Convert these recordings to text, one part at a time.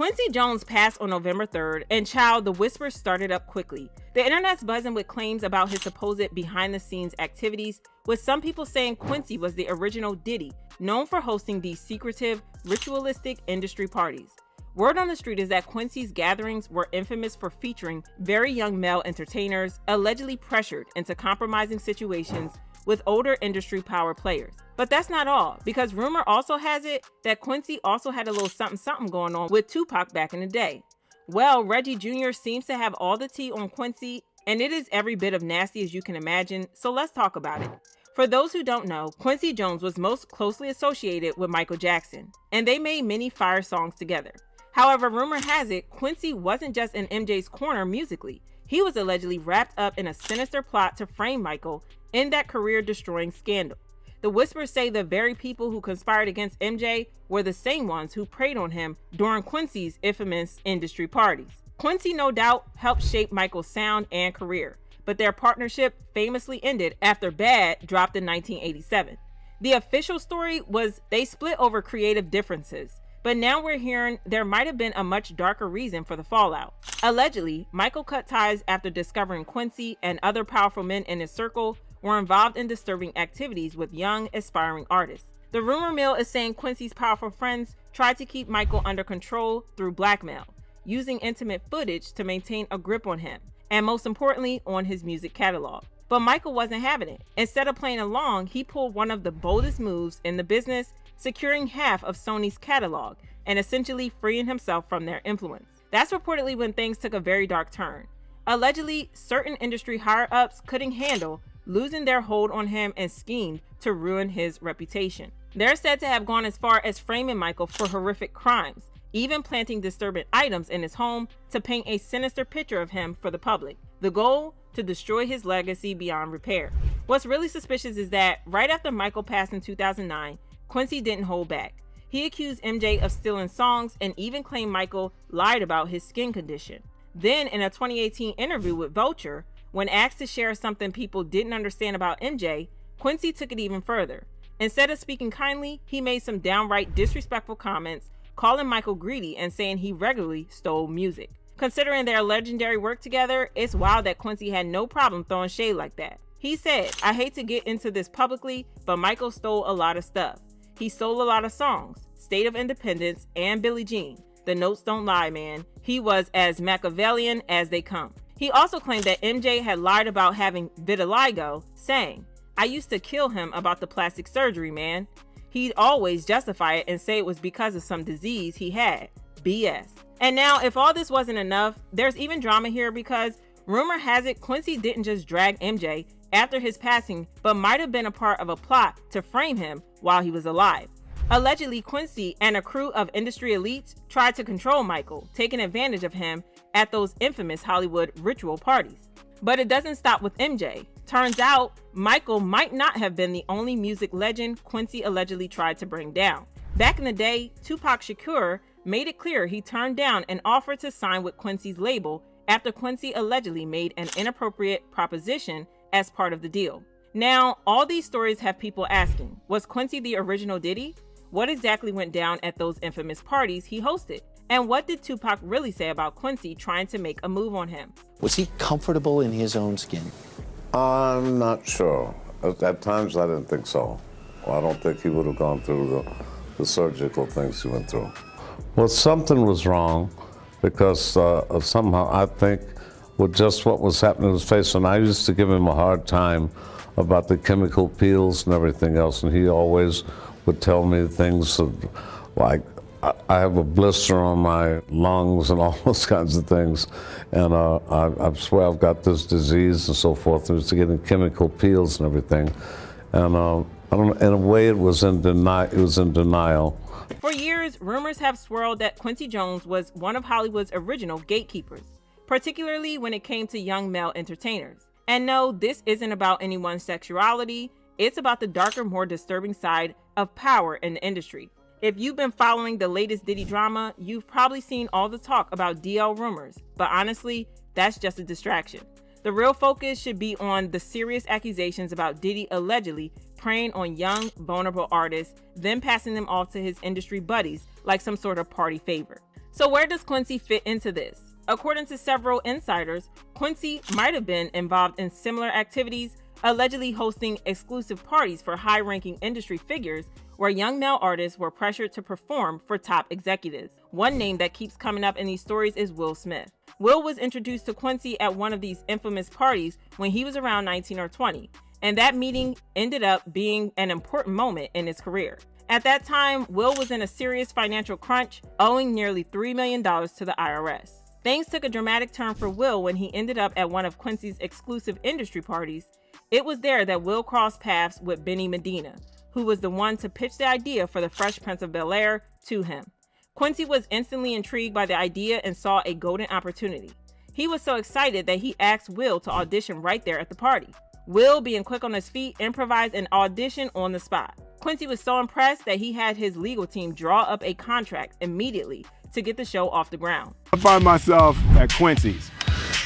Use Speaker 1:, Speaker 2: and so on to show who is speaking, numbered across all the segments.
Speaker 1: Quincy Jones passed on November 3rd, and child, the whispers started up quickly. The internet's buzzing with claims about his supposed behind-the-scenes activities, with some people saying Quincy was the original Diddy, known for hosting these secretive, ritualistic industry parties. Word on the street is that Quincy's gatherings were infamous for featuring very young male entertainers, allegedly pressured into compromising situations with older industry power players. But that's not all, because rumor also has it that Quincy also had a little something going on with Tupac back in the day. Well, Reggie Junior seems to have all the tea on Quincy, and it is every bit of nasty as you can imagine, so let's talk about it. For those who don't know, Quincy Jones was most closely associated with Michael Jackson, and they made many fire songs together. However, rumor has it, Quincy wasn't just in MJ's corner musically. He was allegedly wrapped up in a sinister plot to frame Michael in that career-destroying scandal. The whispers say the very people who conspired against MJ were the same ones who preyed on him during Quincy's infamous industry parties. Quincy no doubt helped shape Michael's sound and career, but their partnership famously ended after Bad dropped in 1987. The official story was they split over creative differences, but now we're hearing there might have been a much darker reason for the fallout. Allegedly, Michael cut ties after discovering Quincy and other powerful men in his circle were involved in disturbing activities with young, aspiring artists. The rumor mill is saying Quincy's powerful friends tried to keep Michael under control through blackmail, using intimate footage to maintain a grip on him, and most importantly, on his music catalog. But Michael wasn't having it. Instead of playing along, he pulled one of the boldest moves in the business, securing half of Sony's catalog and essentially freeing himself from their influence. That's reportedly when things took a very dark turn. Allegedly, certain industry higher-ups couldn't handle losing their hold on him and schemed to ruin his reputation. They're said to have gone as far as framing Michael for horrific crimes, even planting disturbing items in his home to paint a sinister picture of him for the public. The goal? To destroy his legacy beyond repair. What's really suspicious is that right after Michael passed in 2009, Quincy didn't hold back. He accused MJ of stealing songs and even claimed Michael lied about his skin condition. Then, in a 2018 interview with Vulture, when asked to share something people didn't understand about MJ, Quincy took it even further. Instead of speaking kindly, he made some downright disrespectful comments, calling Michael greedy and saying he regularly stole music. Considering their legendary work together, it's wild that Quincy had no problem throwing shade like that. He said, "I hate to get into this publicly, but Michael stole a lot of stuff. He stole a lot of songs, State of Independence and Billie Jean. The notes don't lie, man. He was as Machiavellian as they come." He also claimed that MJ had lied about having vitiligo, saying, "I used to kill him about the plastic surgery, man." He'd always justify it and say it was because of some disease he had. BS. And now, if all this wasn't enough, there's even drama here because rumor has it Quincy didn't just drag MJ after his passing, but might have been a part of a plot to frame him while he was alive. Allegedly, Quincy and a crew of industry elites tried to control Michael, taking advantage of him at those infamous Hollywood ritual parties. But it doesn't stop with MJ. Turns out, Michael might not have been the only music legend Quincy allegedly tried to bring down. Back in the day, Tupac Shakur made it clear he turned down an offer to sign with Quincy's label after Quincy allegedly made an inappropriate proposition as part of the deal. Now, all these stories have people asking, was Quincy the original Diddy? What exactly went down at those infamous parties he hosted? And what did Tupac really say about Quincy trying to make a move on him?
Speaker 2: Was he comfortable in his own skin?
Speaker 3: I'm not sure. At times I didn't think so. Well, I don't think he would have gone through the surgical things he went through.
Speaker 4: Well, something was wrong because somehow I think with just what was happening to his face, and I used to give him a hard time about the chemical peels and everything else, and he always would tell me things like, I have a blister on my lungs and all those kinds of things, and I swear I've got this disease and so forth. And it's getting chemical peels and everything, and I don't know, in a way it was in denial.
Speaker 1: For years, rumors have swirled that Quincy Jones was one of Hollywood's original gatekeepers, particularly when it came to young male entertainers. And no, this isn't about anyone's sexuality. It's about the darker, more disturbing side of power in the industry. If you've been following the latest Diddy drama, you've probably seen all the talk about DL rumors, but honestly, that's just a distraction. The real focus should be on the serious accusations about Diddy allegedly preying on young, vulnerable artists, then passing them off to his industry buddies like some sort of party favor. So where does Quincy fit into this? According to several insiders, Quincy might have been involved in similar activities, allegedly hosting exclusive parties for high-ranking industry figures where young male artists were pressured to perform for top executives. One name that keeps coming up in these stories is Will Smith. Will was introduced to Quincy at one of these infamous parties when he was around 19 or 20, and that meeting ended up being an important moment in his career. At that time, Will was in a serious financial crunch, owing nearly $3 million to the IRS. Things took a dramatic turn for Will when he ended up at one of Quincy's exclusive industry parties. It was there that Will crossed paths with Benny Medina, who was the one to pitch the idea for the Fresh Prince of Bel-Air to him. Quincy was instantly intrigued by the idea and saw a golden opportunity. He was so excited that he asked Will to audition right there at the party. Will, being quick on his feet, improvised an audition on the spot. Quincy was so impressed that he had his legal team draw up a contract immediately to get the show off the ground.
Speaker 5: I find myself at Quincy's,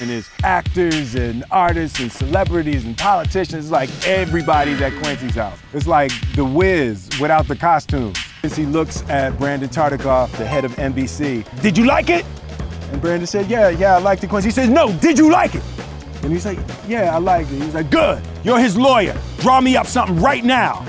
Speaker 5: and there's actors and artists and celebrities and politicians, like everybody's at Quincy's house. It's like The Wiz without the costumes. Quincy looks at Brandon Tartikoff, the head of NBC. Did you like it? And Brandon said, yeah, I liked it. Quincy says, no, did you like it? And he's like, yeah, I liked it. He's like, good, you're his lawyer. Draw me up something right now.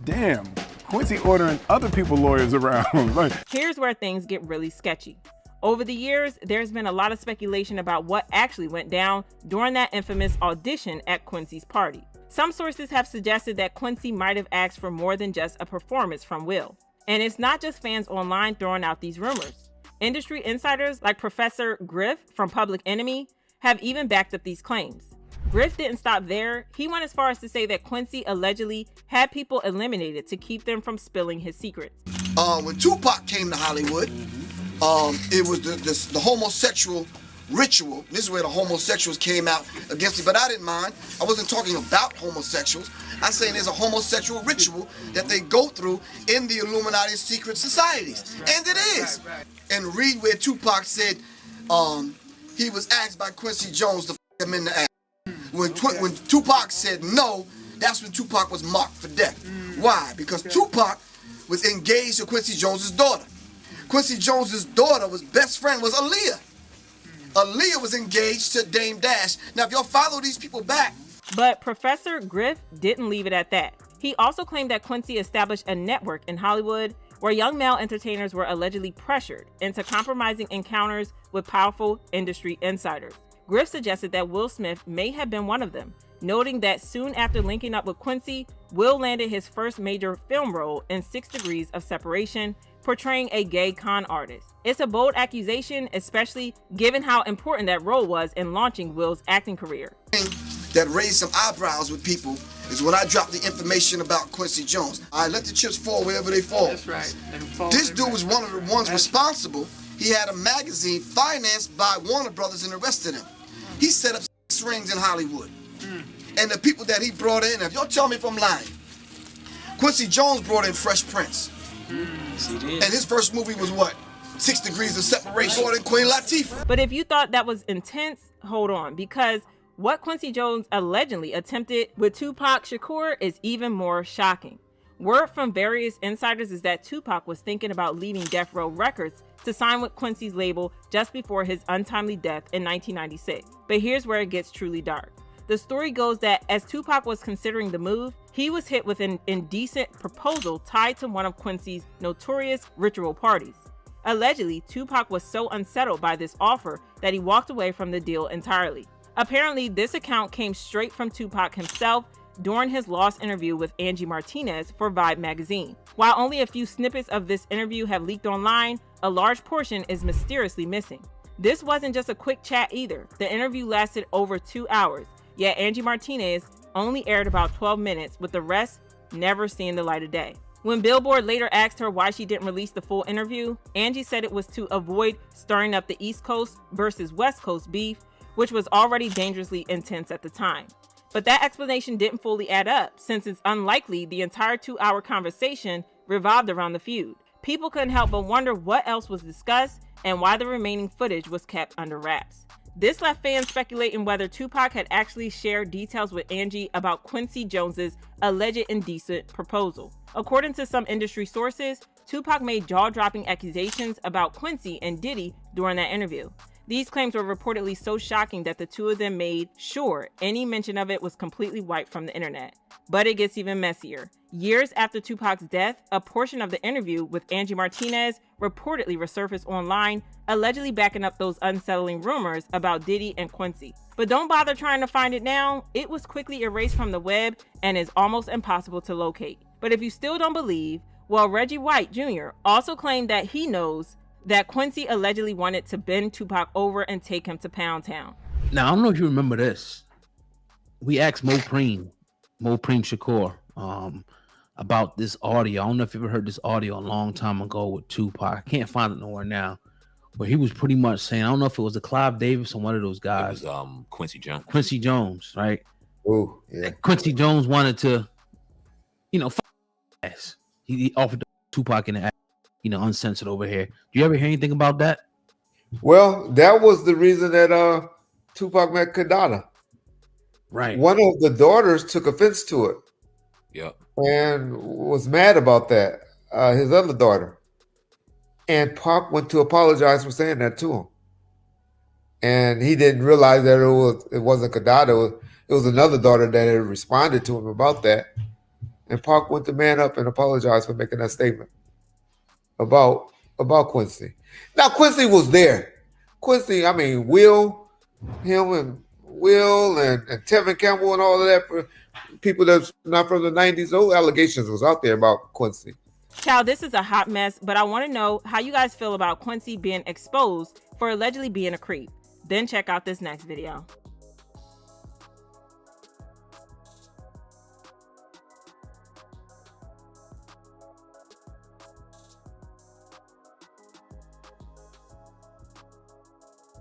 Speaker 5: Damn, Quincy ordering other people's lawyers around.
Speaker 1: Here's where things get really sketchy. Over the years, there's been a lot of speculation about what actually went down during that infamous audition at Quincy's party. Some sources have suggested that Quincy might have asked for more than just a performance from Will. And it's not just fans online throwing out these rumors. Industry insiders like Professor Griff from Public Enemy have even backed up these claims. Griff didn't stop there. He went as far as to say that Quincy allegedly had people eliminated to keep them from spilling his secrets.
Speaker 6: When Tupac came to Hollywood, it was the homosexual ritual. This is where the homosexuals came out against it, but I didn't mind. I wasn't talking about homosexuals. I'm saying there's a homosexual ritual that they go through in the Illuminati secret societies, and it is. And read where Tupac said he was asked by Quincy Jones to f him in the ass. When Tupac said no, that's when Tupac was marked for death. Why? Because Tupac was engaged to Quincy Jones's daughter. Quincy Jones's daughter was best friend was Aaliyah. Aaliyah was engaged to Dame Dash. Now, if y'all follow these people back.
Speaker 1: But Professor Griff didn't leave it at that. He also claimed that Quincy established a network in Hollywood where young male entertainers were allegedly pressured into compromising encounters with powerful industry insiders. Griff suggested that Will Smith may have been one of them, noting that soon after linking up with Quincy, Will landed his first major film role in 6 Degrees of Separation, portraying a gay con artist. It's a bold accusation, especially given how important that role was in launching Will's acting career.
Speaker 6: That raised some eyebrows with people is when I dropped the information about Quincy Jones. I let the chips fall wherever they fall.
Speaker 7: That's right.
Speaker 6: This dude was one of the ones responsible. He had a magazine financed by Warner Brothers and the rest of them. He set up 6 rings in Hollywood. And the people that he brought in, if y'all tell me if I'm lying, Quincy Jones brought in Fresh Prince. And his first movie was what? 6 Degrees of Separation. Brought in Queen Latifah.
Speaker 1: But if you thought that was intense, hold on, because what Quincy Jones allegedly attempted with Tupac Shakur is even more shocking. Word from various insiders is that Tupac was thinking about leaving Death Row Records to sign with Quincy's label just before his untimely death in 1996. But here's where it gets truly dark. The story goes that as Tupac was considering the move, he was hit with an indecent proposal tied to one of Quincy's notorious ritual parties. Allegedly, Tupac was so unsettled by this offer that he walked away from the deal entirely. Apparently, this account came straight from Tupac himself during his lost interview with Angie Martinez for Vibe magazine. While only a few snippets of this interview have leaked online, a large portion is mysteriously missing. This wasn't just a quick chat either. The interview lasted over 2 hours, yet Angie Martinez only aired about 12 minutes, with the rest never seeing the light of day. When Billboard later asked her why she didn't release the full interview, Angie said it was to avoid stirring up the East Coast versus West Coast beef, which was already dangerously intense at the time. But that explanation didn't fully add up, since it's unlikely the entire 2-hour conversation revolved around the feud. People couldn't help but wonder what else was discussed and why the remaining footage was kept under wraps. This left fans speculating whether Tupac had actually shared details with Angie about Quincy Jones's alleged indecent proposal. According to some industry sources, Tupac made jaw-dropping accusations about Quincy and Diddy during that interview. These claims were reportedly so shocking that the two of them made sure any mention of it was completely wiped from the internet. But it gets even messier. Years after Tupac's death, a portion of the interview with Angie Martinez reportedly resurfaced online, allegedly backing up those unsettling rumors about Diddy and Quincy. But don't bother trying to find it now. It was quickly erased from the web and is almost impossible to locate. But if you still don't believe, well, Reggie Jr. also claimed that he knows that Quincy allegedly wanted to bend Tupac over and take him to Pound Town.
Speaker 7: Now, I don't know if you remember this. We asked Mo Preem Shakur, about this audio. I don't know if you ever heard this audio a long time ago with Tupac. I can't find it nowhere now. But he was pretty much saying, I don't know if it was a Clive Davis or one of those guys.
Speaker 8: It was Quincy Jones.
Speaker 7: Quincy Jones, right?
Speaker 9: Oh, yeah.
Speaker 7: Quincy Jones wanted to, ass. He offered Tupac in the ass, uncensored over here. Do you ever hear anything about that?
Speaker 9: Well, that was the reason that Tupac met Kadada.
Speaker 7: Right.
Speaker 9: One of the daughters took offense to it.
Speaker 8: Yep.
Speaker 9: And was mad about that. His other daughter. And Pac went to apologize for saying that to him. And he didn't realize that it wasn't Kadada. It was another daughter that had responded to him about that. And Pac went to man up and apologized for making that statement about Quincy. Now, Quincy was there. Quincy, Will and Tevin Campbell and all of that, for people that's not from the 90s, those allegations was out there about Quincy.
Speaker 1: Child, this is a hot mess, but I want to know how you guys feel about Quincy being exposed for allegedly being a creep. Then check out this next video.